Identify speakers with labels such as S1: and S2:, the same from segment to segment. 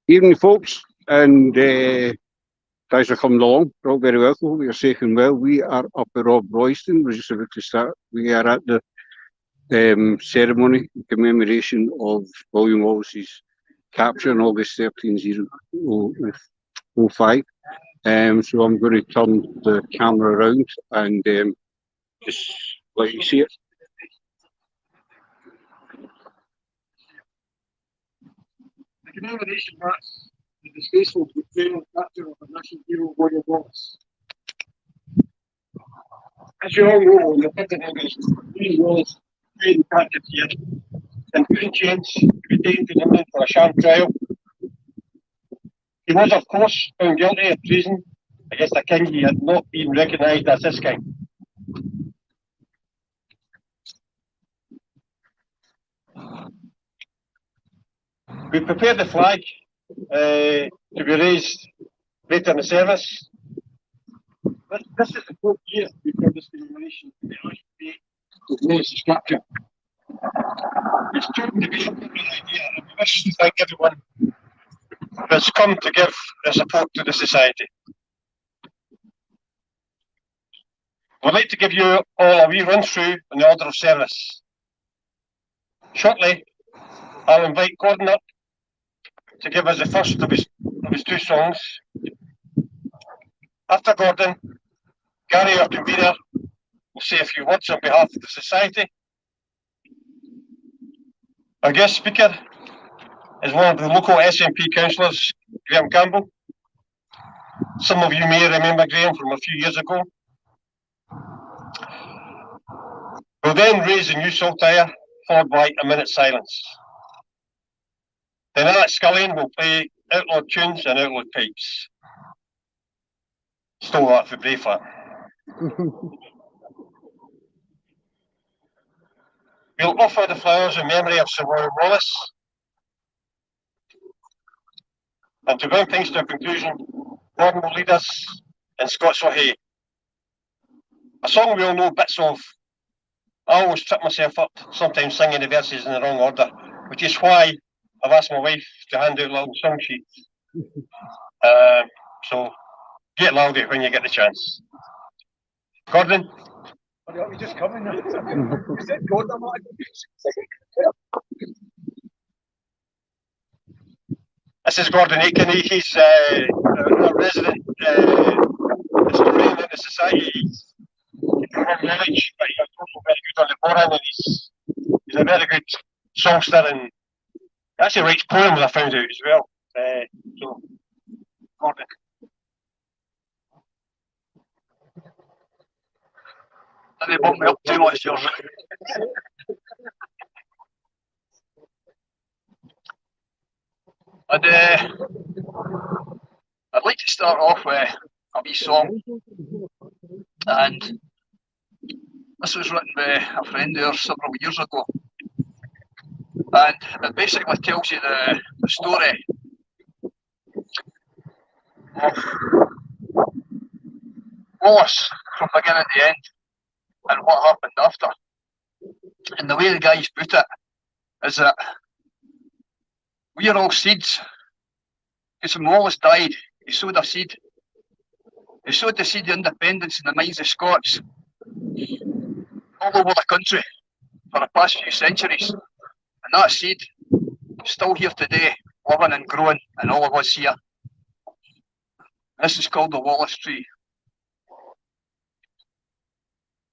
S1: Evening, folks, and thanks for coming along. We're all very welcome. Hope you're safe and well. We are up at Robroyston. We're just about to start. We are at the ceremony, commemoration of William Wallace's capture on August 1305. So I'm going to turn the camera around and just let you see it.
S2: The commemoration marks the disgraceful betrayal capture of the national hero William Wallace. As you all know, on the 5th of August, William Wallace died in captive here in prison chains to be taken to London for a sham trial. He was, of course, found guilty of treason against a king he had not been recognised as his king. We prepared the flag to be raised later in the service. But this is the 4th year before this commemoration to the actual date of Wallace's capture. It's proved to be a good idea, and we wish to thank everyone that's come to give their support to the Society. We'd like to give you all a wee run through on the order of service. Shortly, I'll invite Gordon up to give us the first of his 2 songs. After Gordon, Gary, our convener, will say a few words on behalf of the Society. Our guest speaker is one of the local SNP councillors, Graham Campbell. Some of you may remember Graham from a few years ago. We'll then raise a new saltire, followed by a minute's silence. Then Alex Scullion will play outlawed tunes and outlawed pipes. Stole that for Braveheart. We'll offer the flowers in memory of Sir William Wallace. And to bring things to a conclusion, Gordon will lead us in Scots O'Hay, a song we all know bits of. I always trip myself up, sometimes singing the verses in the wrong order, which is why I've asked my wife to hand out little song sheets. So get louder when you get the chance. Gordon?
S3: You're just coming. Is it Gordon?
S2: This is Gordon Aiken. He's a resident historian in the Society. He's from knowledge, but he's also very good on the forehand, and he's a very good songster, and he actually writes poems, I found out as well. So, Gordon.
S3: They bump me up too much, George. I'd like to start off with a wee song, and this was written by a friend there several years ago, and it basically tells you the story of Wallace from beginning to end and what happened after. And the way the guys put it is that we are all seeds. Because when Wallace died, he sowed a seed. He sowed the seed of independence in the minds of Scots all over the country for the past few centuries. And that seed is still here today, living and growing in all of us here. This is called the Wallace tree.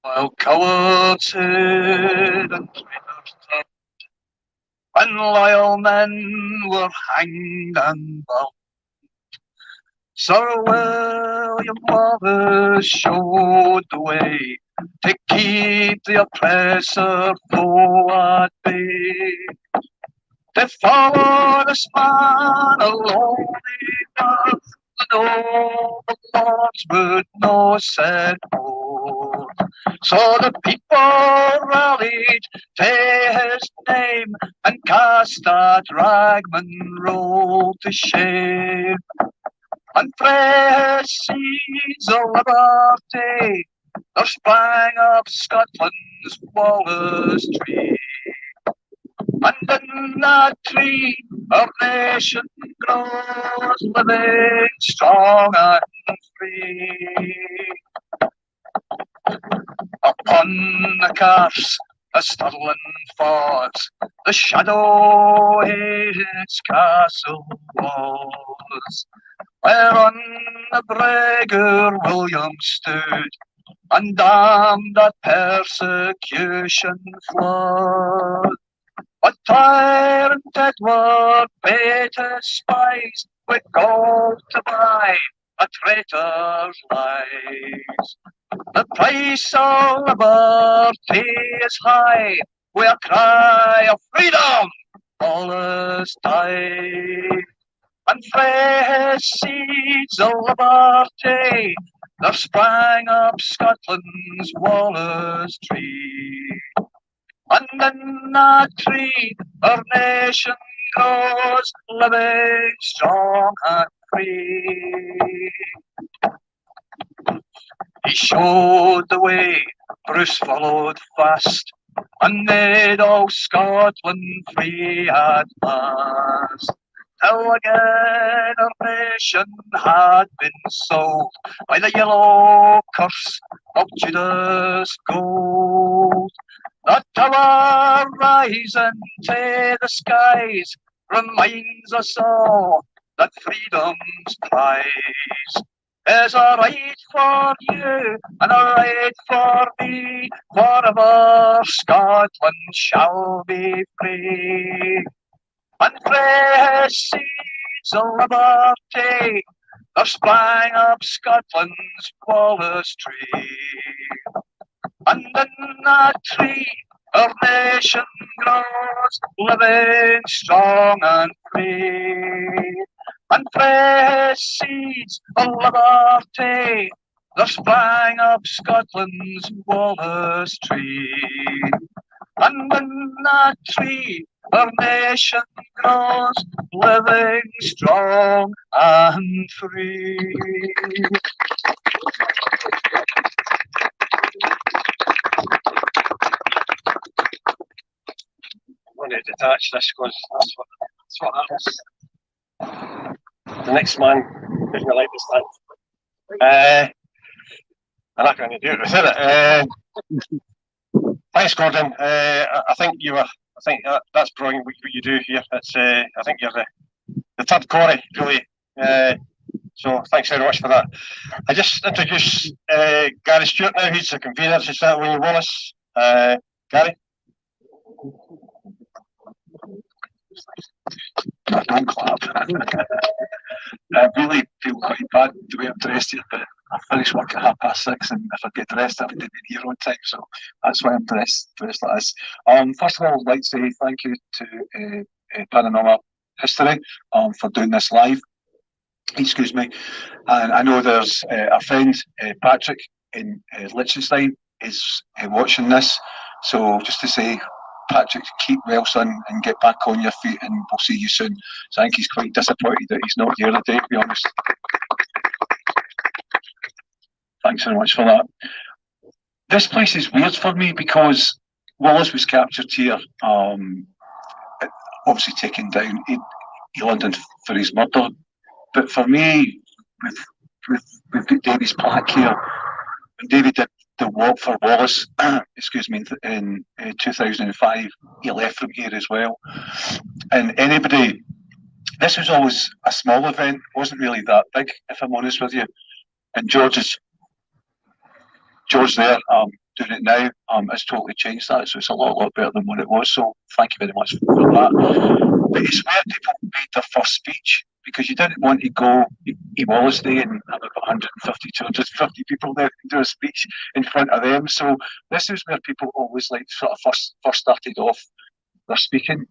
S3: While cowards hid and traitors dead, when loyal men were hanged and bound, Sir William Wallace showed the way to keep the oppressor foe at bay. To follow this man alone enough, the noble lords would no set forth. So the people rallied to his name and cast that ragman roll to shame. And frae his seeds of liberty there sprang up Scotland's Wallace tree. And in that tree our nation grows, living strong and free. Upon the curse, a Stirling falls, the shadow its castle walls, whereon the bragger William stood, and damned at persecution flood. But tyrant Edward paid his spies with gold to buy a traitor's lives. The price of liberty is high, with a cry of freedom Wallace died. And frae his seeds of liberty there sprang up Scotland's Wallace tree. And in that tree our nation grows, living strong and free. He showed the way, Bruce followed fast, and made all Scotland free at last. Till again our nation had been sold by the yellow curse of Judas gold. That tower rising to the skies reminds us all that freedom's prize is a right for you and a right for me. Forever Scotland shall be free. And frae his seeds of liberty there sprang up Scotland's Wallace tree. And in that tree our nation grows, living strong and free. And frae his seeds of liberty there sprang up Scotland's Wallace tree. And in that tree our nation grows, living strong and free.
S2: I'm going to detach this because that's what happens. The next man gives me like to stand. I'm not going to do it without it. Thanks, Gordon. I think that's brilliant what you do here. It's I think you're the third Corey, really. So thanks very much for that. I just introduce Gary Stewart now. He's the convener of Society of William Wallace. Gary.
S4: Don't clap. I really feel quite bad the way I'm dressed here, but I finish work at 6:30, and if I get dressed, I haven't been here on time, so that's why I'm dressed like this. First of all, I'd like to say thank you to Paranormal History for doing this live. Excuse me. And I know there's a friend, Patrick, in Liechtenstein, is watching this. So just to say, Patrick, keep well, son, and get back on your feet, and we'll see you soon. So I think he's quite disappointed that he's not here today, to be honest. Thanks very much for that. This place is weird for me because Wallace was captured here, obviously taken down in London for his murder. But for me, we've got David's plaque here. When David did the walk for Wallace, excuse me, in 2005, he left from here as well. And anybody, this was always a small event, wasn't really that big, if I'm honest with you. And George there, doing it now, has totally changed that. So it's a lot better than what it was. So thank you very much for that. But it's where people made their first speech, because you didn't want to go Wallace Day and have about 150, 250 people there to do a speech in front of them. So this is where people always like sort of first started off their speaking.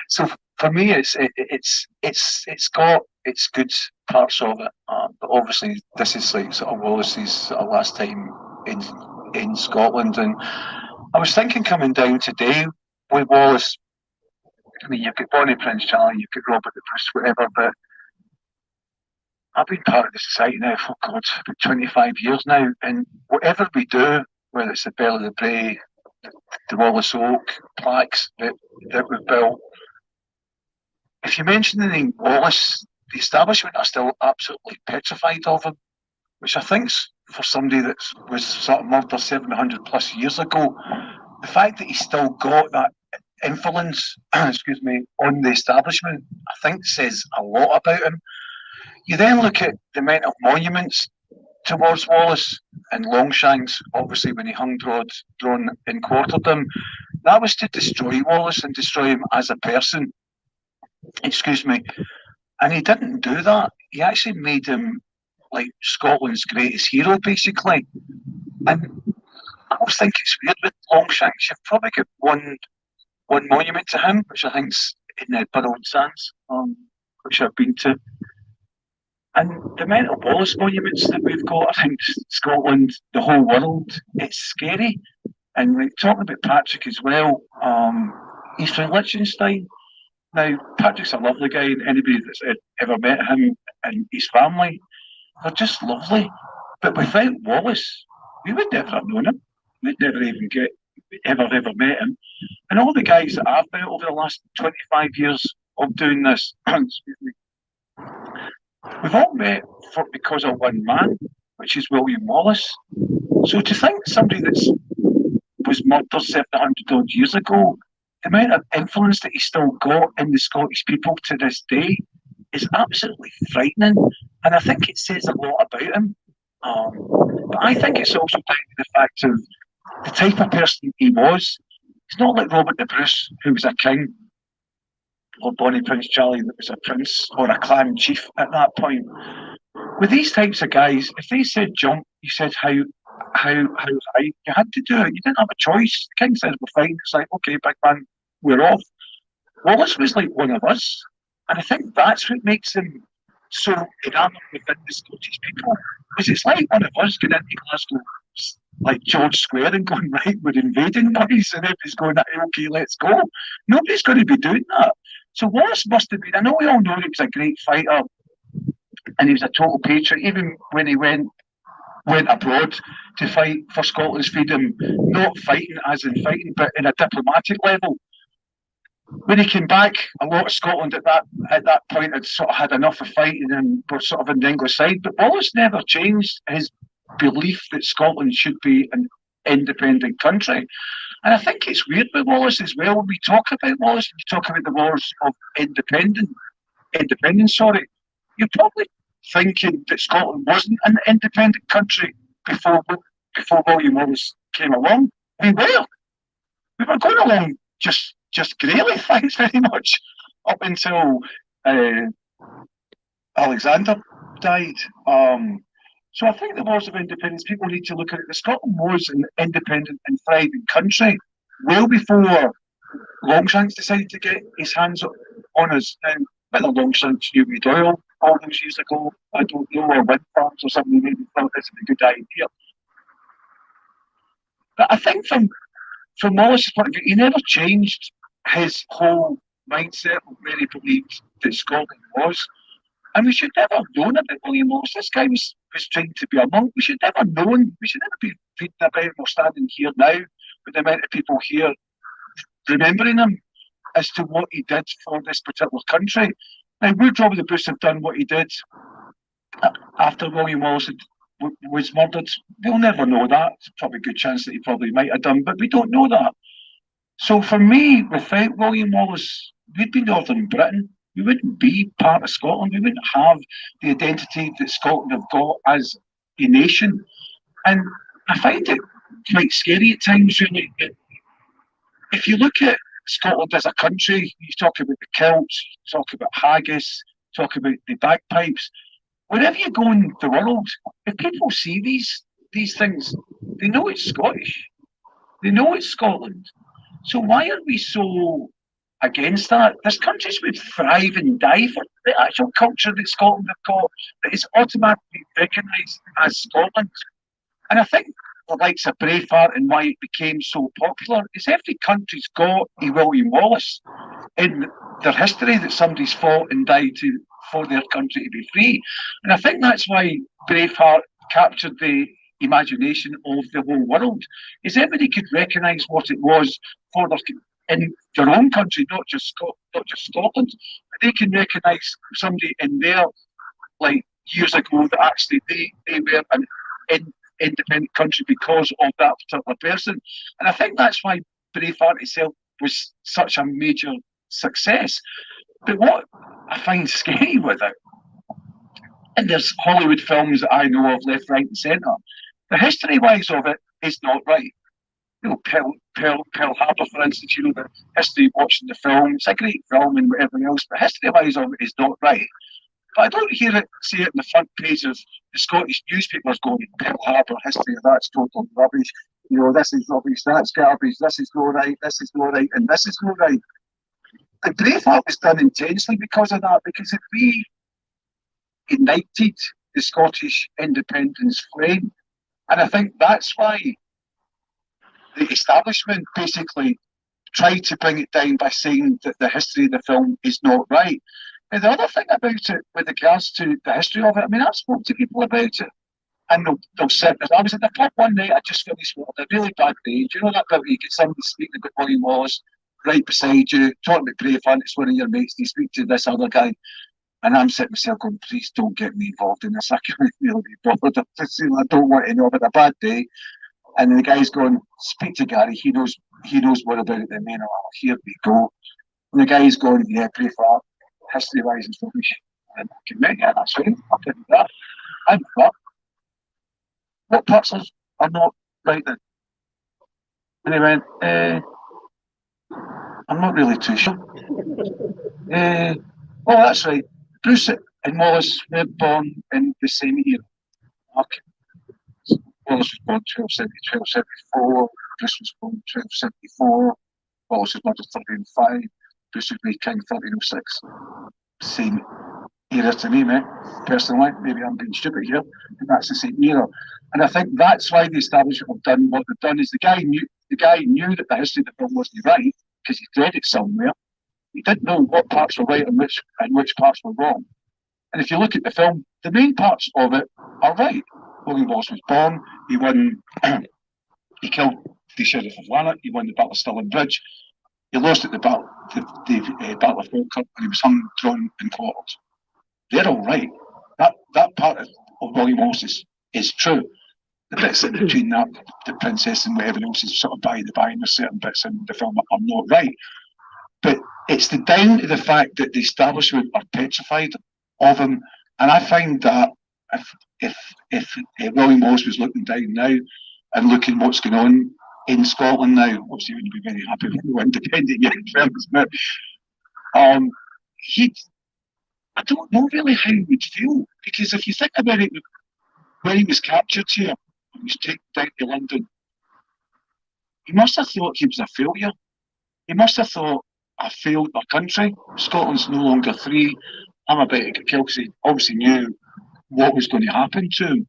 S4: So for me, it's got its good parts of it, but obviously this is like sort of Wallace's sort of last time in Scotland. And I was thinking coming down today with Wallace, I mean, you've got Bonnie Prince Charlie, you've got Robert the Bruce, whatever, but I've been part of the society now for, God, about 25 years now, and whatever we do, whether it's the Bell of the Bray, the Wallace Oak plaques that were built. If you mention the name Wallace, the establishment are still absolutely petrified of him, which I think's for somebody that was sort of murdered 700 plus years ago. The fact that he's still got that influence, excuse me, on the establishment, I think says a lot about him. You then look at the amount of monuments towards Wallace and Longshanks, obviously when he hung drawn and quartered him. That was to destroy Wallace and destroy him as a person. Excuse me. And he didn't do that. He actually made him like Scotland's greatest hero, basically. And I always think it's weird with Longshanks. You've probably got one monument to him, which I think's in Burrell Sands, which I've been to. And the amount of Wallace monuments that we've got, I think Scotland, the whole world, it's scary. And like talking about Patrick as well, he's from Liechtenstein. Now, Patrick's a lovely guy, and anybody that's ever met him and his family, they're just lovely. But without Wallace, we would never have known him. We'd never even ever met him. And all the guys that I've met over the last 25 years of doing this, excuse me, we've all met because of one man, which is William Wallace. So to think somebody was murdered 700 odd years ago, the amount of influence that he's still got in the Scottish people to this day is absolutely frightening. And I think it says a lot about him. But I think it's also down to the fact of the type of person he was. He's not like Robert the Bruce, who was a king, or Bonnie Prince Charlie, that was a prince or a clan chief at that point. With these types of guys, if they said jump, you said how high. You had to do it. You didn't have a choice. The king said we're fine. It's like, okay, big man, we're off. Wallace was like one of us. And I think that's what makes him so enamoured within the Scottish people. Because it's like one of us going into Glasgow, like George Square, and going, right, we're invading, boys, and everybody's going, okay, let's go. Nobody's going to be doing that. So Wallace must have been, I know we all know he was a great fighter, and he was a total patriot, even when he went abroad to fight for Scotland's freedom, not fighting as in fighting, but in a diplomatic level. When he came back, a lot of Scotland at that point had sort of had enough of fighting and were sort of on the English side. But Wallace never changed his belief that Scotland should be an independent country. And I think it's weird with Wallace as well. When we talk about Wallace, we talk about the wars of independence, you're probably thinking that Scotland wasn't an independent country before William Wallace came along. We were going along just greatly, thanks very much, up until Alexander died. So I think the wars of independence, people need to look at it. Scotland was an independent and thriving country well before Longshanks decided to get his hands on us. Now, whether Longshanks knew we'd oil all those years ago, I don't know, or wind farms or something, maybe thought this is a good idea. But I think from Wallace's point of view, he never changed his whole mindset of where he believed that Scotland was. And we should never have known about William Wallace. This guy was trying to be a monk. We should never have known. We should never be reading about him or standing here now with the amount of people here remembering him as to what he did for this particular country. Now, would Robert the Bruce have done what he did after William Wallace was murdered? We'll never know that. It's probably a good chance that he probably might have done, but we don't know that. So for me, without William Wallace, we'd be Northern Britain. We wouldn't be part of Scotland. We wouldn't have the identity that Scotland have got as a nation. And I find it quite scary at times, really. If you look at Scotland as a country, you talk about the kilts, you talk about haggis, talk about the bagpipes. Wherever you go in the world, if people see these things, they know it's Scottish. They know it's Scotland. So why are we so against that? There's countries would thrive and die for the actual culture that Scotland have got that is automatically recognised as Scotland. And I think the likes of Braveheart and why it became so popular is every country's got a William Wallace in their history that somebody's fought and died for their country to be free. And I think that's why Braveheart captured the imagination of the whole world. Is everybody could recognise what it was for in their own country, not just Scotland, but they can recognise somebody in their, like, years ago that actually they were an independent country because of that particular person. And I think that's why Braveheart itself was such a major success. But what I find scary with it, and there's Hollywood films that I know of left, right and centre, the history-wise of it is not right. You know, Pearl Harbor, for instance, you know, the history of watching the film, it's a great film and whatever else, but history-wise of it is not right. But I don't see it in the front page of the Scottish newspapers going, Pearl Harbor history, that's total rubbish. You know, this is rubbish, that's garbage, this is no right, this is no right, and this is no right. The Braveheart was done intentionally because of that, because it reignited the Scottish independence flame. And I think that's why the establishment basically tried to bring it down by saying that the history of the film is not right. And the other thing about it, with regards to the history of it, I mean, I've spoken to people about it, and they'll sit there. I was at the pub one night, I just finished with a really bad day. Do you know that bit where you get somebody speaking about William Wallace right beside you, talking about Braveheart, it's one of your mates, you speak to this other guy, and I'm sitting myself going, please don't get me involved in this, I can't really be bothered. I don't want to know about a bad day. And the guy's going, speak to Gary, he knows more about it than me. And I'm like, here we go. And the guy's going, yeah, Braveheart, history-wise is rubbish. And I can yeah, that's fine, I'll give you that. I'm not. What parts are not right then? And he went, I'm not really too sure. Oh, that's right. Bruce and Wallace were born in the same year. Okay. Wallace was born 1274, Bruce was born 1274, Wallace was born 1305, Bruce was made king 1306. Same era to me, mate. Personally, maybe I'm being stupid here, but that's the same era. And I think that's why the establishment have done what they've done. Is the guy knew that the history of the film wasn't right because he'd read it somewhere. He didn't know what parts were right and which parts were wrong. And if you look at the film, the main parts of it are right. William Wallace was born, he won, he killed the Sheriff of Lanark, he won the Battle of Stirling Bridge, he lost at the Battle of Falkirk, and he was hung, drawn, and quartered. They're all right. That part of William Wallace is true. The bits in between that, the princess and whatever else is sort of by the by, and there's certain bits in the film are not right. But it's down to the fact that the establishment are petrified of him, and I find that if William Wallace was looking down now and looking what's going on in Scotland now, obviously he wouldn't be very happy with the independent young films, but I don't know really how he would feel, because if you think about it, when he was captured here, he was taken down to London, he must have thought he was a failure. He must have thought, I failed my country, Scotland's no longer free, I'm about to get killed, because he obviously knew what was going to happen to him.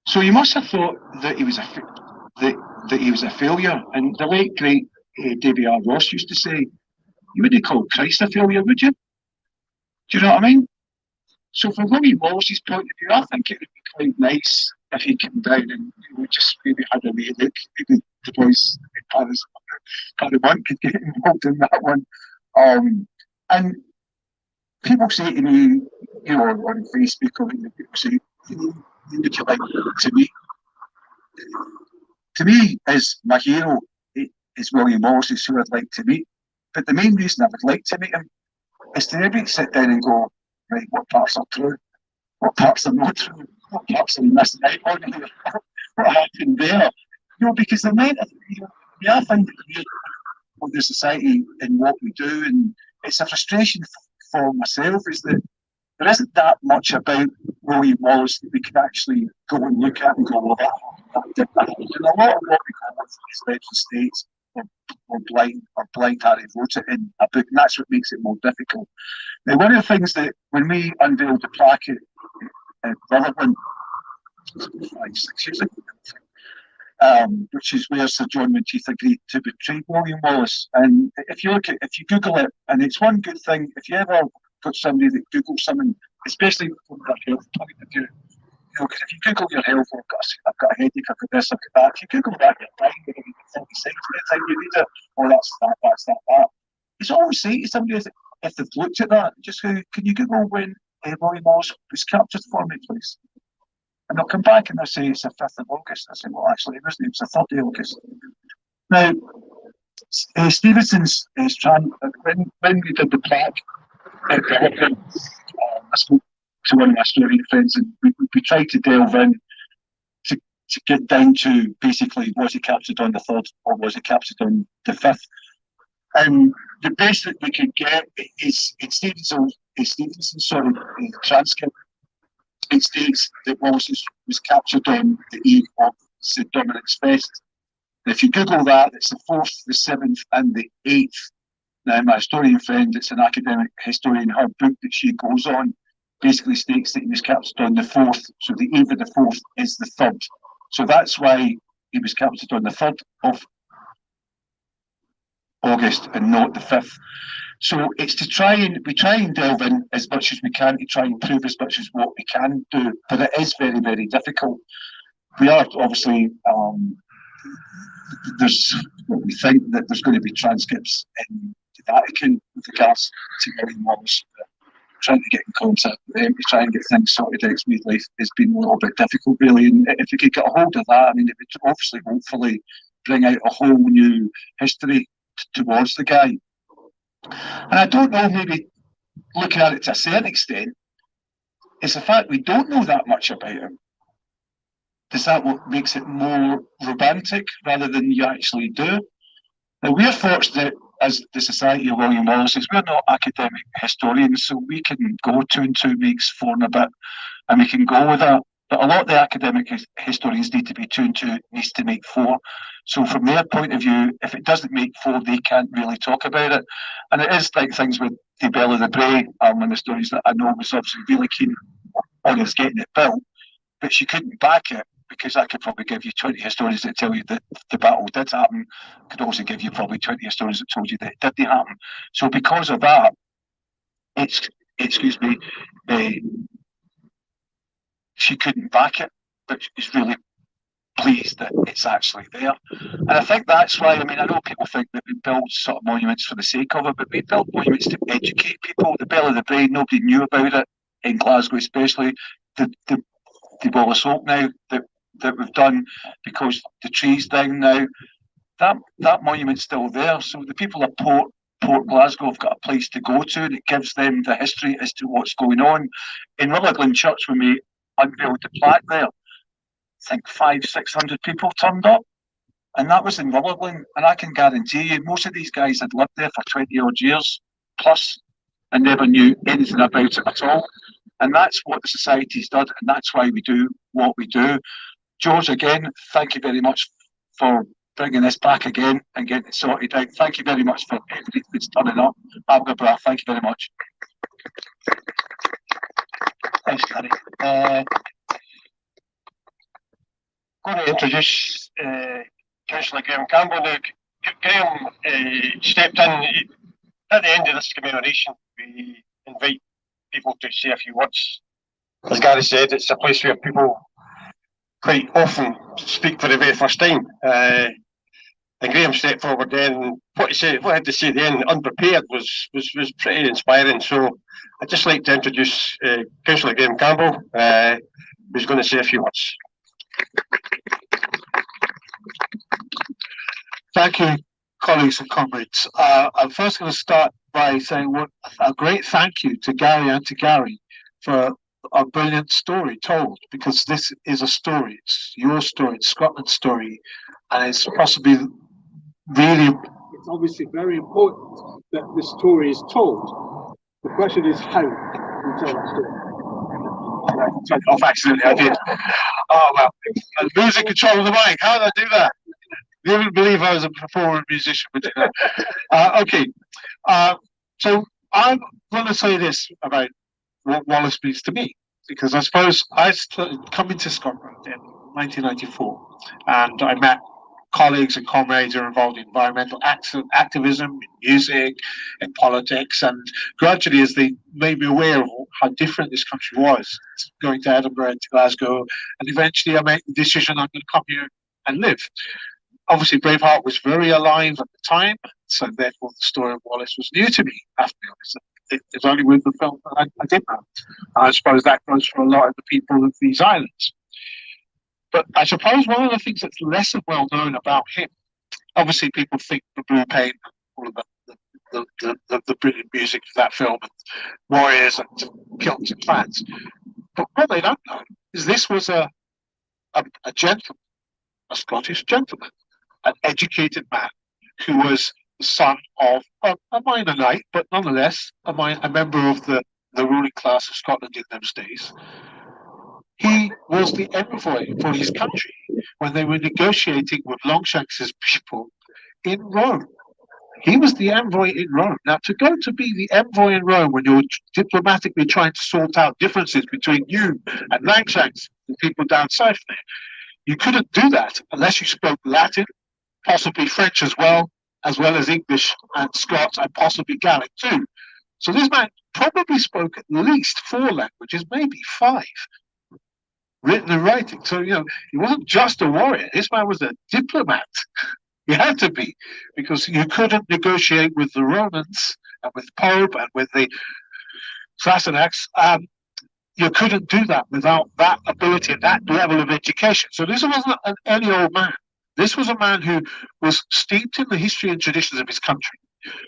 S4: So he must have thought that he was a failure. And the late great David R. Ross used to say, you wouldn't call Christ a failure, would you? Do you know what I mean? So from William Wallace's point of view, I think it would be quite nice if he came down and just maybe had a wee look. Maybe the boys in Paris could get involved in that one. And people say to me, on Facebook, or people say, who would you like to meet? To me, as my hero, is William Wallace, is who I'd like to meet. But the main reason I would like to meet him is to maybe sit down and go, right, what parts are true? What parts are not true? What parts are missing out on here? What happened there? Because the main, I find it here with the society and what we do, and it's a frustration for myself, is that there isn't that much about William Wallace that we can actually go and look at and go, well, that did that. And a lot of what we call these legend states or blind Harry wrote it in a book, and that's what makes it more difficult. Now, one of the things that when we unveiled the plaque at Rutherglen 5-6 years ago, which is where Sir John Monteith agreed to betray William Wallace. And if you Google it, and it's one good thing, if you ever got somebody that Googles something, especially from their health point of view, because if you Google your health, I've got a headache, I've got this, I've got that. If you Google that, you're fine. You're going to get 30 seconds by the time you read it. Oh, that's that. It's always say to somebody, if they've looked at that, just go, can you Google when William Wallace was captured for me, please? And they'll come back and they'll say it's the 5th of August. I say, well, actually, it wasn't. It was the 3rd of August. Now, Stevenson's when we did the plaque, I spoke to one of my historian friends, and we tried to delve in to get down to basically, was he captured on the 3rd or was he captured on the 5th? And the best that we could get is in Stevenson's transcript. It states that Wallace was captured on the eve of St Dominic's Fest. And if you Google that, it's the 4th, the 7th, and the 8th. Now, my historian friend, it's an academic historian, her book that she goes on, basically states that he was captured on the 4th. So the eve of the 4th is the 3rd. So that's why he was captured on the 3rd of August and not the 5th. So it's we try and delve in as much as we can to try and prove as much as what we can do, but it is very, very difficult. We are obviously we think that there's going to be transcripts in the Vatican with regards to William Wallace. Trying to get in contact with them to try and get things sorted out smoothly has been a little bit difficult, really. And if we could get a hold of that, I mean, it would obviously, hopefully, bring out a whole new history towards the guy. And I don't know, maybe looking at it to a certain extent, it's the fact we don't know that much about him. Is that what makes it more romantic rather than you actually do? Now, we're fortunate as the Society of William Wallace, we're not academic historians, so we can go 2 and 2 makes 4 and a bit, and we can go with that. But a lot of the academic historians need to be 2 and 2 needs to make 4. So from their point of view, if it doesn't make 4, they can't really talk about it. And it is like things with the Belle of the Bray, one of the stories that I know was obviously really keen on us getting it built, but she couldn't back it, because I could probably give you 20 historians that tell you that the battle did happen. I could also give you probably 20 historians that told you that it didn't happen. So because of that, she couldn't back it, but she's really pleased that it's actually there. And I think that's why, I mean, I know people think that we build sort of monuments for the sake of it, but we build monuments to educate people. The Belle of the Bray, nobody knew about it, in Glasgow especially. The Wallace Oak now that we've done, because the tree's down now, that monument's still there. So the people of Port Glasgow have got a place to go to, and it gives them the history as to what's going on. In Willigland Church, when we unveiled the plaque there, I think 500-600 people turned up, and that was in Willigland. And I can guarantee you, most of these guys had lived there for 20 odd years plus and never knew anything about it at all. And that's what the Society's done, and that's why we do what we do. George, again, thank you very much for bringing this back again and getting it sorted out. Thank you very much for everything that's turning up. Have a good breath. Thank you very much.
S2: Thanks, Gary. Going to introduce Councillor Graham Campbell now. Graham stepped in at the end of this commemoration. We invite people to say a few words. As Gary said, it's a place where people quite often speak for the very first time. And Graham stepped forward then. What he had to say then, unprepared, was pretty inspiring. So I'd just like to introduce Councillor Graham Campbell, who's going to say a few words.
S5: Thank you, colleagues and comrades. I'm first going to start by saying a great thank you to Gary and to Gary for a brilliant story told, because this is a story. It's your story, it's Scotland's story, and it's possibly really, it's obviously very important that the story is told. The question is how you tell that story.
S4: Turned off accidentally, I did. Oh well, I'm losing control of the mic. How did I do that? You wouldn't believe I was a performer musician, but
S5: okay. So I'm going to say this about what Wallace means to me, because I suppose I started coming to Scotland in 1994, and I met colleagues and comrades are involved in environmental activism, in music, in politics, and gradually, as they made me aware of how different this country was, going to Edinburgh and to Glasgow, and eventually I made the decision I'm going to come here and live. Obviously, Braveheart was very alive at the time, so therefore the story of Wallace was new to me, I have to be honest. It was only with the film that I did know. I suppose that goes for a lot of the people of these islands. But I suppose one of the things that's less well known about him, obviously people think the blue paint, all of the brilliant music of that film, and warriors and kilts and clans. But what they don't know is this was a gentleman, a Scottish gentleman, an educated man who was the son of a minor knight, but nonetheless a member of the ruling class of Scotland in those days. He was the envoy for his country when they were negotiating with Longshanks's people in Rome. He was the envoy in Rome. Now, to go to be the envoy in Rome when you're diplomatically trying to sort out differences between you and Longshanks, the people down south there, you couldn't do that unless you spoke Latin, possibly French as well as English and Scots and possibly Gaelic too. So this man probably spoke at least 4 languages, maybe 5. Written and writing. So, he wasn't just a warrior. This man was a diplomat. He had to be, because you couldn't negotiate with the Romans and with Pope and with the Sassenachs. You couldn't do that without that ability and that level of education. So this wasn't any old man. This was a man who was steeped in the history and traditions of his country,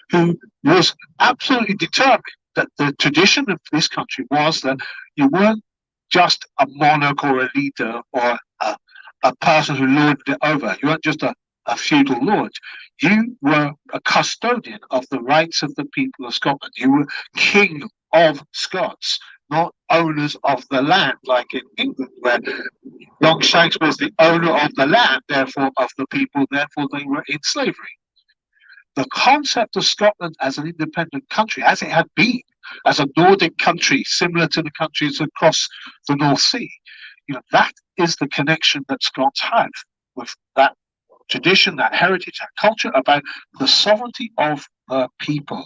S5: who was absolutely determined that the tradition of this country was that you weren't just a monarch or a leader or a person who lorded it over. You weren't just a feudal lord. You were a custodian of the rights of the people of Scotland. You were king of Scots, not owners of the land like in England, where Longshanks was the owner of the land, therefore of the people, therefore they were in slavery. The concept of Scotland as an independent country, as it had been, as a Nordic country, similar to the countries across the North Sea, that is the connection that Scots have with that tradition, that heritage, that culture about the sovereignty of the people.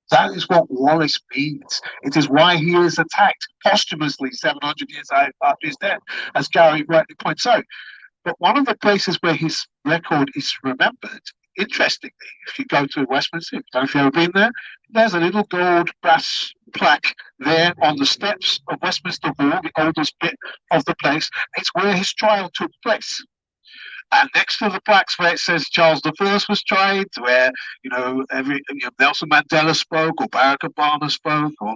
S5: That is what Wallace means. It is why he is attacked posthumously 700 years after his death, as Gary rightly points out. But one of the places where his record is remembered, interestingly, if you go to Westminster, I don't know if you've ever been there, there's a little gold brass plaque there on the steps of Westminster Hall, the oldest bit of the place. It's where his trial took place. And next to the plaques where it says Charles I was tried, where Nelson Mandela spoke, or Barack Obama spoke, or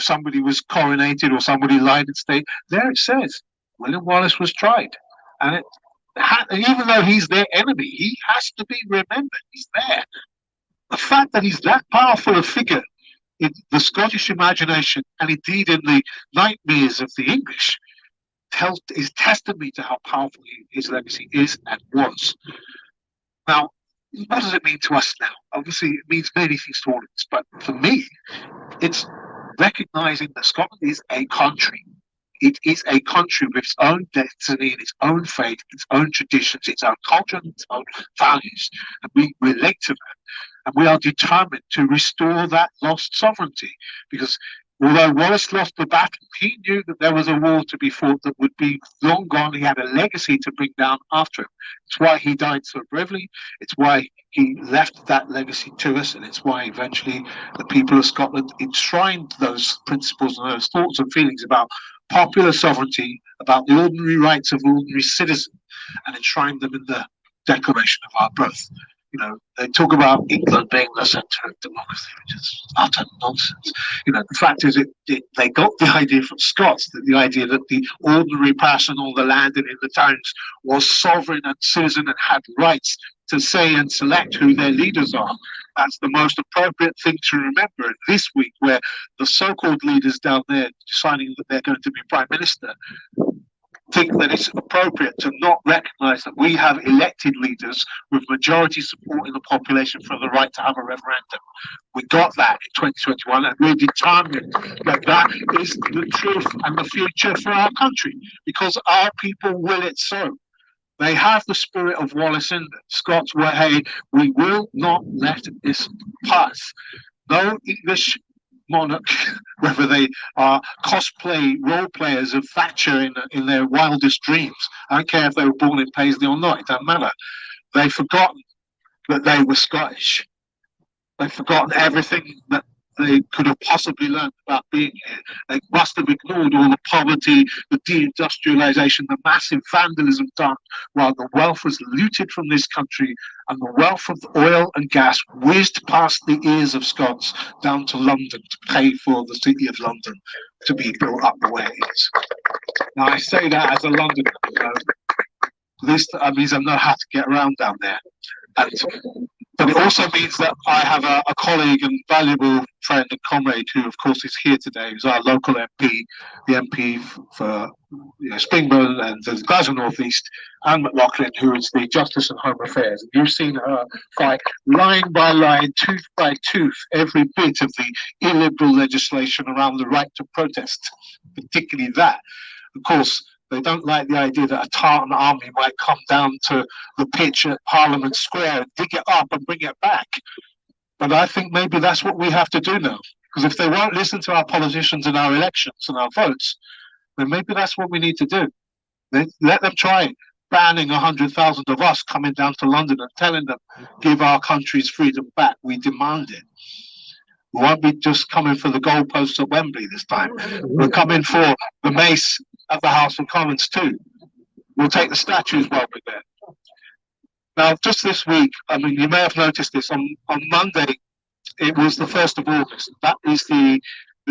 S5: somebody was coronated, or somebody lied in state, there it says William Wallace was tried. And even though he's their enemy, he has to be remembered. He's there. The fact that he's that powerful a figure in the Scottish imagination, and indeed in the nightmares of the English, is testimony to how powerful his legacy is and was. Now, what does it mean to us now? Obviously, it means many things to all of us, but for me, it's recognizing that Scotland is a country. It is a country with its own destiny, and its own faith, its own traditions, its own culture, and its own values. And we relate to that. And we are determined to restore that lost sovereignty, because although Wallace lost the battle, he knew that there was a war to be fought that would be long gone. He had a legacy to bring down after him. It's why he died so bravely. It's why he left that legacy to us. And it's why eventually the people of Scotland enshrined those principles and those thoughts and feelings about popular sovereignty, about the ordinary rights of ordinary citizens, and enshrined them in the Declaration of Our Birth. They talk about England being the centre of democracy, which is utter nonsense. The fact is, they got the idea from Scots, that the idea that the ordinary person on the land and in the towns was sovereign and citizen and had rights to say and select who their leaders are. That's the most appropriate thing to remember this week, where the so-called leaders down there deciding that they're going to be prime minister think that it's appropriate to not recognise that we have elected leaders with majority support in the population for the right to have a referendum. We got that in 2021, and we're determined that that is the truth and the future for our country, because our people will it so. They have the spirit of Wallace in them. Scots were, hey, we will not let this pass. No English monarch, whether they are cosplay role players of Thatcher in their wildest dreams. I don't care if they were born in Paisley or not, it doesn't matter. They've forgotten that they were Scottish. They've forgotten everything that they could have possibly learned about being here. They must have ignored all the poverty, the deindustrialization, the massive vandalism done while the wealth was looted from this country and the wealth of oil and gas whizzed past the ears of Scots down to London to pay for the city of London to be built up the way it is. Now, I say that as a Londoner, this means I know how to get around down there. But it also means that I have a colleague and valuable friend and comrade who, of course, is here today, who's our local MP, the MP for Springburn and the Glasgow North East, Anne McLaughlin, who is the Justice and Home Affairs. And you've seen her fight line by line, tooth by tooth, every bit of the illiberal legislation around the right to protest, particularly that. Of course, they don't like the idea that a Tartan army might come down to the pitch at Parliament Square and dig it up and bring it back. But I think maybe that's what we have to do now. Because if they won't listen to our politicians and our elections and our votes, then maybe that's what we need to do. Let them try banning 100,000 of us coming down to London and telling them, give our country's freedom back. We demand it. We won't be just coming for the goalposts at Wembley this time. We're coming for the mace at the House of Commons too. We'll take the statues while we're there. Now, just this week, I mean, you may have noticed this, on Monday, it was the 1st of August. That is the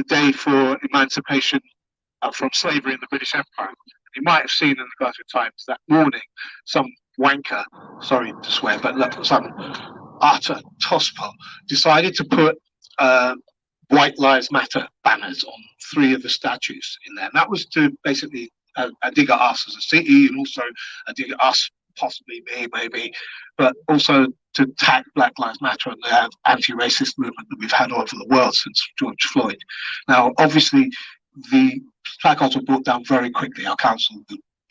S5: day for emancipation from slavery in the British Empire. You might have seen in the Glasgow Times that morning, some wanker, sorry to swear, but some utter tosspot decided to put White Lives Matter banners on 3 of the statues in there. And that was to basically a dig at us as a city, and also a dig at us, possibly me, maybe, but also to attack Black Lives Matter and the anti-racist movement that we've had all over the world since George Floyd. Now, obviously, the placards were brought down very quickly. Our council,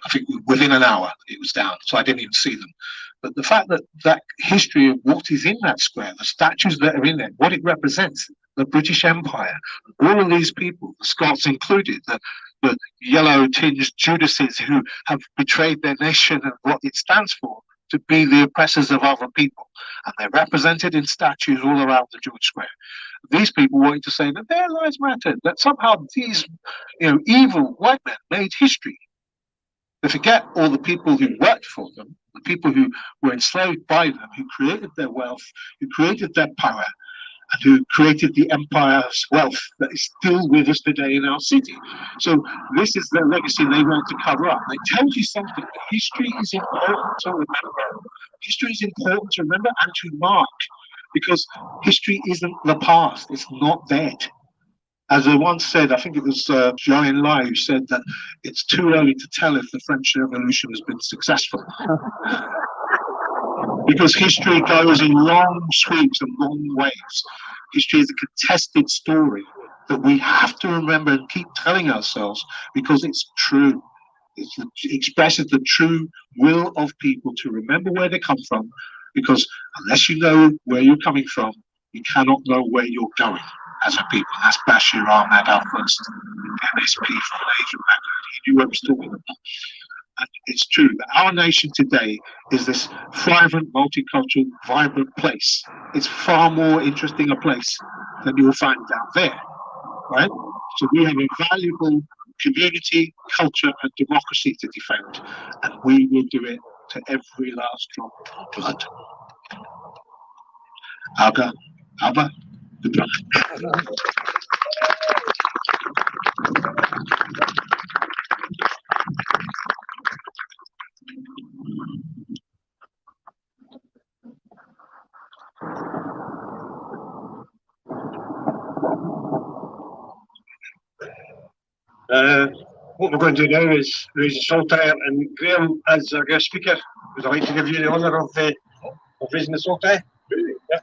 S5: I think within an hour, it was down, so I didn't even see them. But the fact that that history of what is in that square, the statues that are in there, what it represents, the British Empire, all of these people, the Scots included, the yellow-tinged Judases who have betrayed their nation and what it stands for, to be the oppressors of other people. And they're represented in statues all around the George Square. These people wanted to say that their lives mattered, that somehow these evil white men made history. They forget all the people who worked for them, the people who were enslaved by them, who created their wealth, who created their power, and who created the empire's wealth that is still with us today in our city. So this is their legacy they want to cover up. They tell you something. History is important to remember. History is important to remember and to mark, because history isn't the past. It's not dead. As I once said, I think it was Zhou Enlai who said that it's too early to tell if the French Revolution has been successful. Because history goes in long sweeps and long waves. History is a contested story that we have to remember and keep telling ourselves, because it's true. It expresses the true will of people to remember where they come from, because unless you know where you're coming from, you cannot know where you're going as a people. That's Bashir Ahmed, our first MSP from an Asian background. He knew what he was talking about. And it's true that our nation today is this vibrant, multicultural, vibrant place. It's far more interesting a place than you'll find down there, right? So we have a valuable community, culture, and democracy to defend, and we will do it to every last drop of blood. Aga, Abba, goodbye.
S2: What we're going to do now is raise a saltire, and Graham, as our guest speaker, would I like to give you the honour of raising the saltire? Yeah.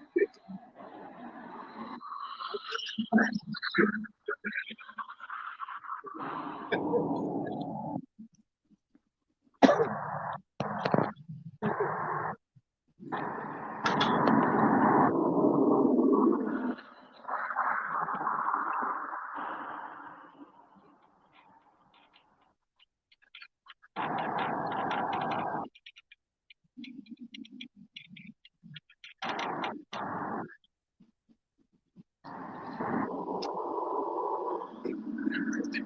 S2: This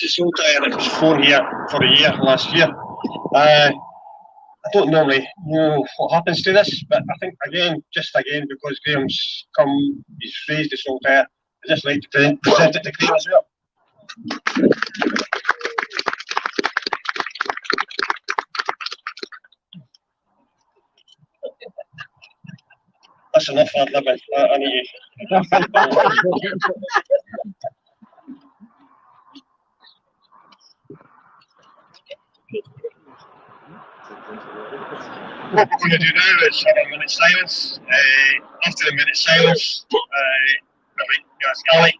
S2: is the old tire that was flown here for a year last year. I don't normally know what happens to this, but I think just again, because Graham's he's raised this old tire, I just like to present it to Graham as well. That's enough hard living. I need What we're going to do now is have a minute's silence. After the minute's silence, I'd like to ask Alec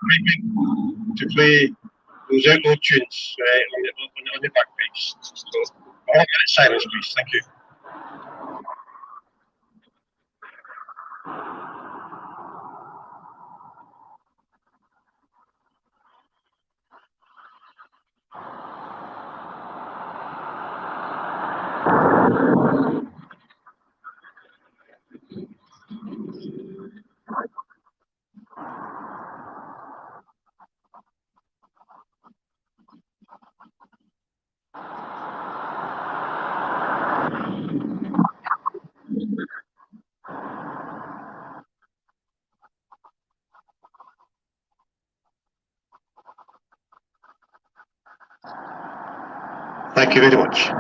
S2: equipment to play those outlaw tunes on the back page. So, a 1 minute silence, please. Thank you. Thank you very much.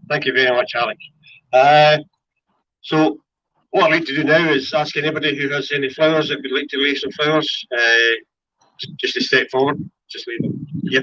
S2: Thank you very much, Alec. So what I'd like to do now is ask anybody who has any flowers that would like to lay some flowers, just to step forward, just leave them here.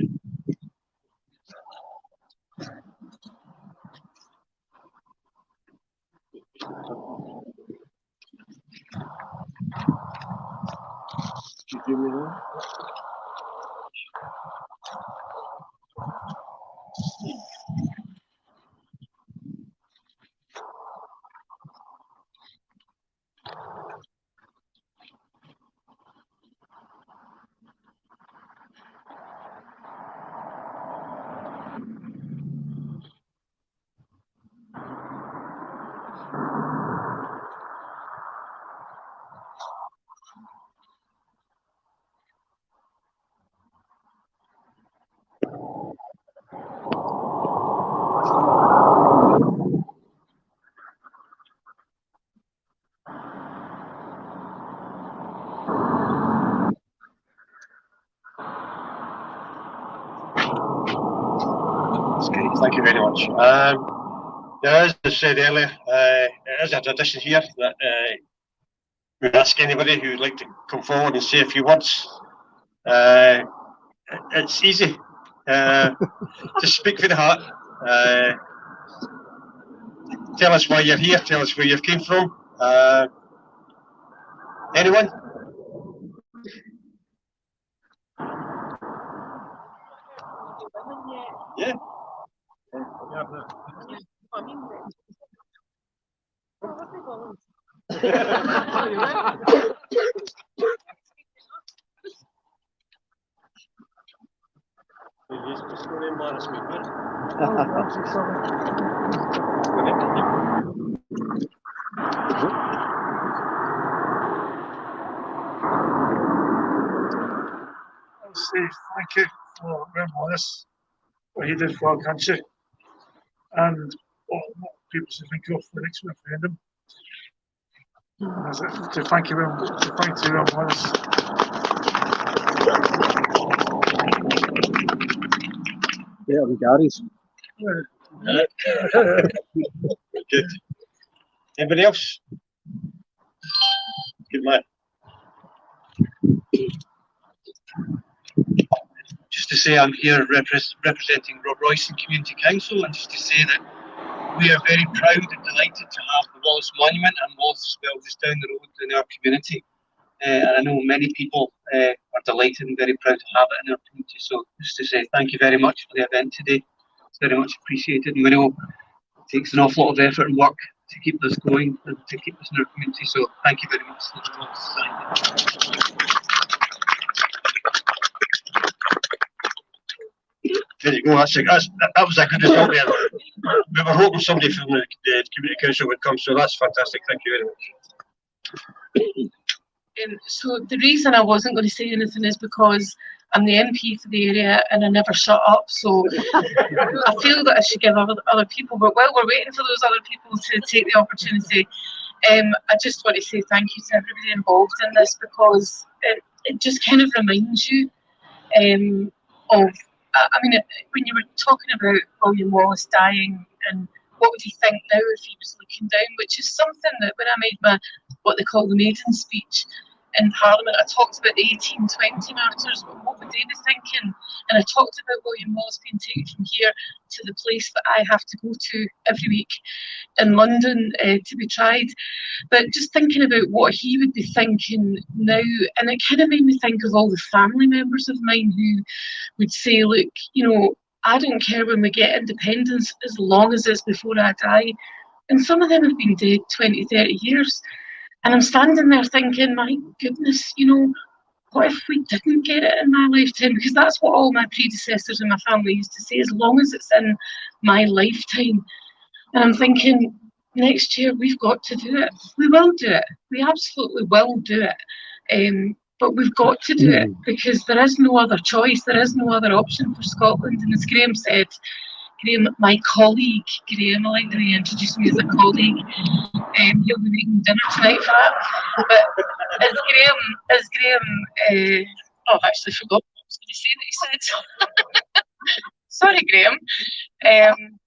S2: Thank you very much. As I said earlier, it is a tradition here that we ask anybody who would like to come forward and say a few words. It's easy. Just speak for the heart. Tell us why you're here. Tell us where you came from. Anyone? Yeah. Just going to embarrass me.
S5: I'll say thank you for William Wallace, what he did for our country, and what people should think of the next referendum. That's it. So thank you, William Wallace.
S1: Yeah, the Gary's.
S2: Good. Anybody else? Good man. Just to say I'm here representing Robroyston Community Council, and just to say that we are very proud and delighted to have the Wallace Monument and Wallace as well just down the road in our community. And I know many people are delighted and very proud to have it in our community. So just to say thank you very much for the event today. It's very much appreciated, and we know it takes an awful lot of effort and work to keep this going and to keep this in our community. So thank you very much to the Wallace Society. There you go. That was a good result there. We were hoping somebody from the community council would come, so that's fantastic. Thank you very much.
S6: So the reason I wasn't going to say anything is because I'm the MP for the area and I never shut up. So I feel that I should give other people. But while we're waiting for those other people to take the opportunity, I just want to say thank you to everybody involved in this, because it just kind of reminds you of. I mean, when you were talking about William Wallace dying, and what would you think now if he was looking down, which is something that when I made my, what they call the maiden speech in Parliament, I talked about the 1820 martyrs, but what would they be thinking? And I talked about William Wallace being taken from here to the place that I have to go to every week in London to be tried. But just thinking about what he would be thinking now, and it kind of made me think of all the family members of mine who would say, look, you know, I don't care when we get independence as long as it's before I die. And some of them have been dead 20, 30 years. And I'm standing there thinking, my goodness, you know, what if we didn't get it in my lifetime? Because that's what all my predecessors in my family used to say, as long as it's in my lifetime. And I'm thinking, next year we've got to do it. We will do it. We absolutely will do it. But we've got to do it because there is no other choice. There is no other option for Scotland. And as Graham said, Graham, my colleague, Graham, I like that he introduced me as a colleague. He'll be making dinner tonight for that. But as Graham, oh, I've actually forgot what I was going to say that he said. Sorry, Graham.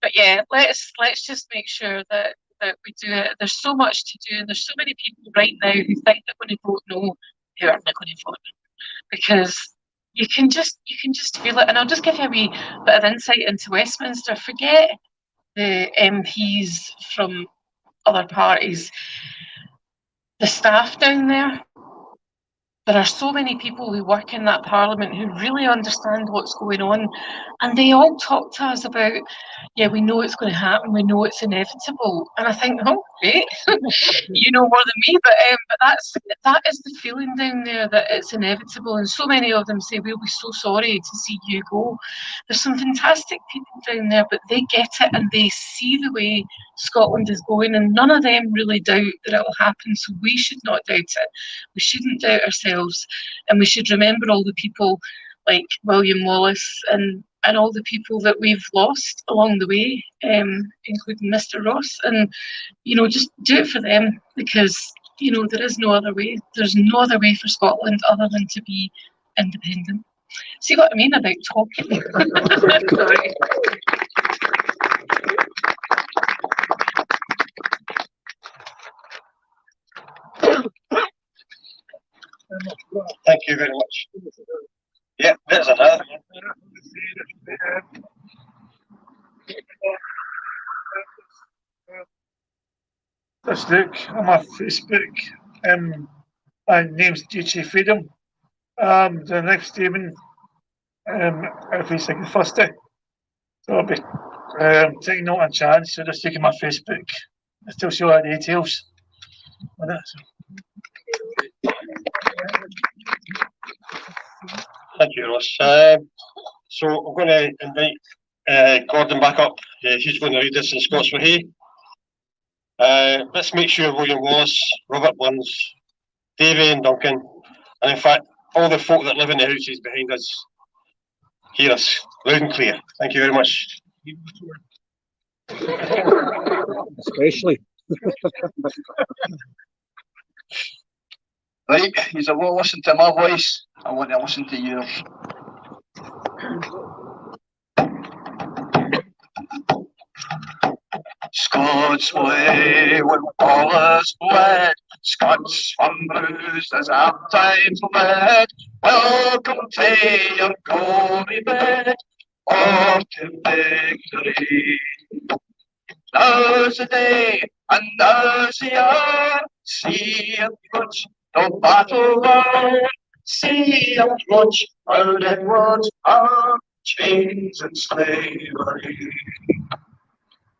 S6: But yeah, let's just make sure that we do it. There's so much to do, and there's so many people right now who think they're going to vote no, who aren't going to vote no, because you can just feel it. And I'll just give you a wee bit of insight into Westminster. Forget the MPs from other parties. The staff down there, there are so many people who work in that parliament who really understand what's going on, and they all talk to us about, yeah, we know it's going to happen, we know it's inevitable. And I think, oh, great, you know more than me, but that is the feeling down there, that it's inevitable. And so many of them say, we'll be so sorry to see you go. There's some fantastic people down there, but they get it and they see the way Scotland is going, and none of them really doubt that it will happen. So we should not doubt it. We shouldn't doubt ourselves. And we should remember all the people like William Wallace and all the people that we've lost along the way, including Mr. Ross. And, you know, just do it for them, because, you know, there is no other way. There's no other way for Scotland other than to be independent. See what I mean about talking? Sorry.
S2: Thank you very much. Yeah, there's another one.
S5: Let's look on my Facebook. My name's DJ Freedom. The next statement, if it's like the first day. So I'll be taking note on chance, so just taking my Facebook. I still show our details on it.
S2: Thank you, Ross. So I'm going to invite Gordon back up. He's going to read this in Scots Wahey. Let's make sure William Wallace, Robert Burns, Davy and Duncan, and in fact all the folk that live in the houses behind us hear us loud and clear. Thank you very much.
S1: Especially.
S3: Right, you won't listen to my voice, I want to listen to yours. Scots way when Wallace bled, Scots from bruised as our times led. Welcome to your gory bed, or to victory. Now's the day, and now's the hour, see approach the battle line. See approach proud Edward's arm, chains and slavery.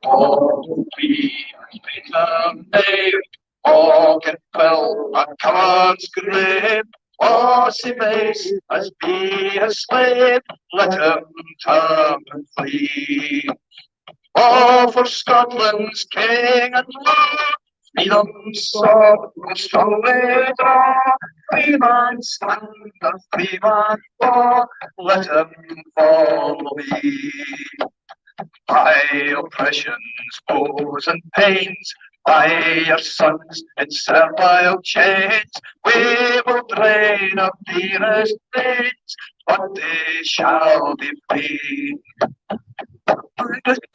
S3: All we become name, all can fill a coward's grave. Bossy base as be a slave, let him turn and flee. All for Scotland's king and lord, freedom's sword will strongly draw. Free man stand and free man fall, let him follow me. By oppression's woes and pains, by your sons in servile chains, we will drain our dearest veins, but they shall be free.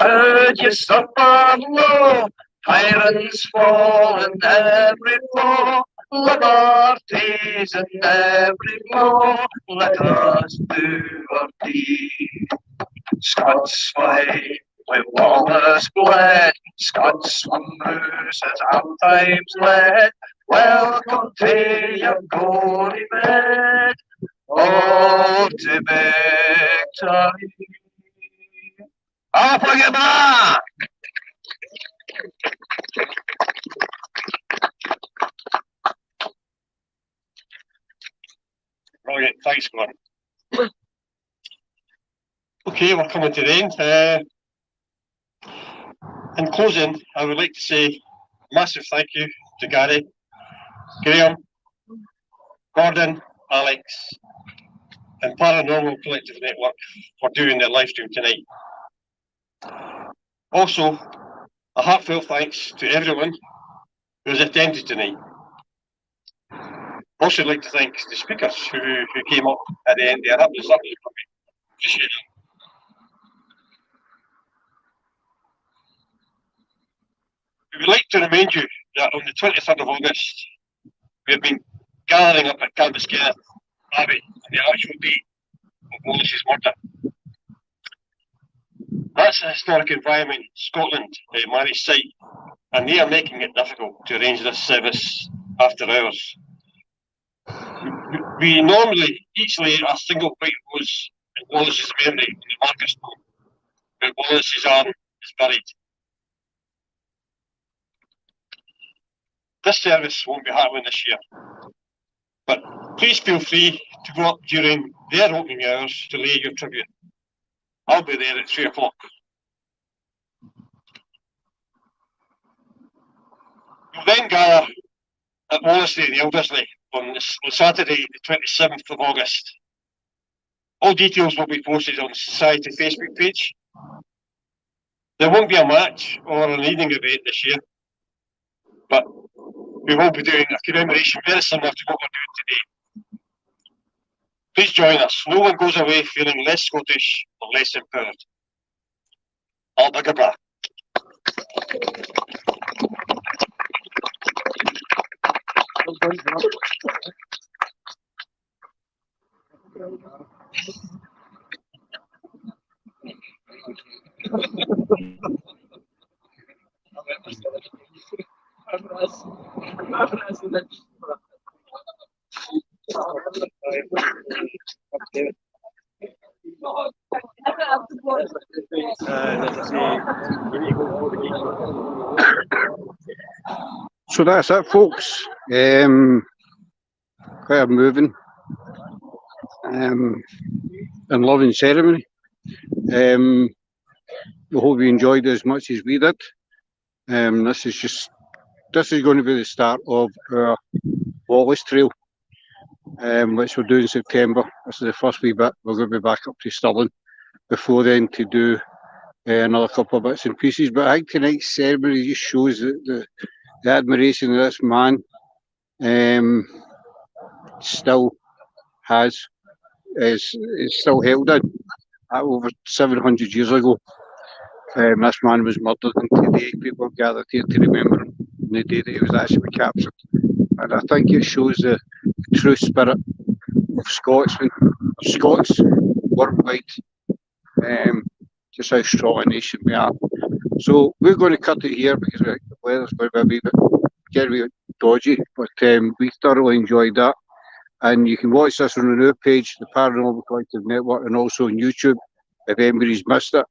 S3: Heard you suffer low, tyrants fall in every foe, liberties in every blow, let us do our deed. Scots way, with Wallace bled, Scots from bruises our times led. Welcome to your gory bed, oh to victory. Off we get back!
S2: Brilliant, thanks, Gordon. Okay, we're coming to the end. In closing, I would like to say a massive thank you to Gary, Graham, Gordon, Alex, and Paranormal Collective Network for doing their live stream tonight. Also, a heartfelt thanks to everyone who has attended tonight. Also, I'd like to thank the speakers who came up at the end there. That was lovely for me. Appreciate it. We would like to remind you that on the 23rd of August, we have been gathering up at Cambuskenna Abbey on the actual date of Wallace's murder. That's a historic environment Scotland managed site, and they are making it difficult to arrange this service after hours. We normally each lay a single white rose in Wallace's memory in the market stone, where Wallace's arm is buried. This service won't be happening this year, but please feel free to go up during their opening hours to lay your tribute. I'll be there at 3 o'clock. We'll then gather at Wallasey in Eldersley on Saturday the 27th of August. All details will be posted on the Society Facebook page. There won't be a match or an evening event this year, but we will be doing a commemoration very similar to what we're doing today. Please join us. No one goes away feeling less Scottish or less empowered. Al Bagabra.
S1: So that's it, folks. Quite a moving and loving ceremony. We hope you enjoyed it as much as we did. This is going to be the start of our Wallace Trail, which we'll do in September. This is the first wee bit. We're going to be back up to Stirling before then to do another couple of bits and pieces. But I think tonight's ceremony just shows the admiration of this man still is still held in. Over 700 years ago, this man was murdered, and today people have gathered here to remember him on the day that he was actually captured. And I think it shows the true spirit of Scots worldwide, just how strong a nation we are. So we're going to cut it here because the weather's going to be a wee bit dodgy, but we thoroughly enjoyed that. And you can watch this on the new page, the Paranormal Collective Network, and also on YouTube if anybody's missed it.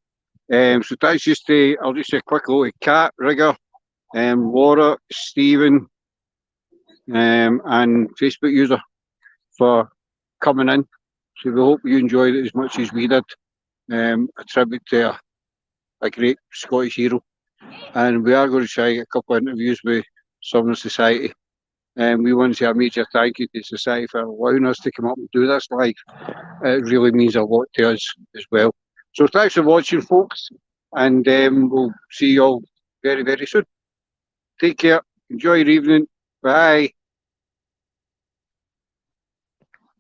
S1: So that's just I'll just say a quick hello to Kat, Rigger, Laura, Stephen, and Facebook user for coming in. So we hope you enjoyed it as much as we did. A tribute to a great Scottish hero. And we are going to try and get a couple of interviews with some of the society. We want to say a major thank you to the Society for allowing us to come up and do this live. It really means a lot to us as well. So thanks for watching, folks, and we'll see you all very, very soon. Take care. Enjoy your evening. Bye.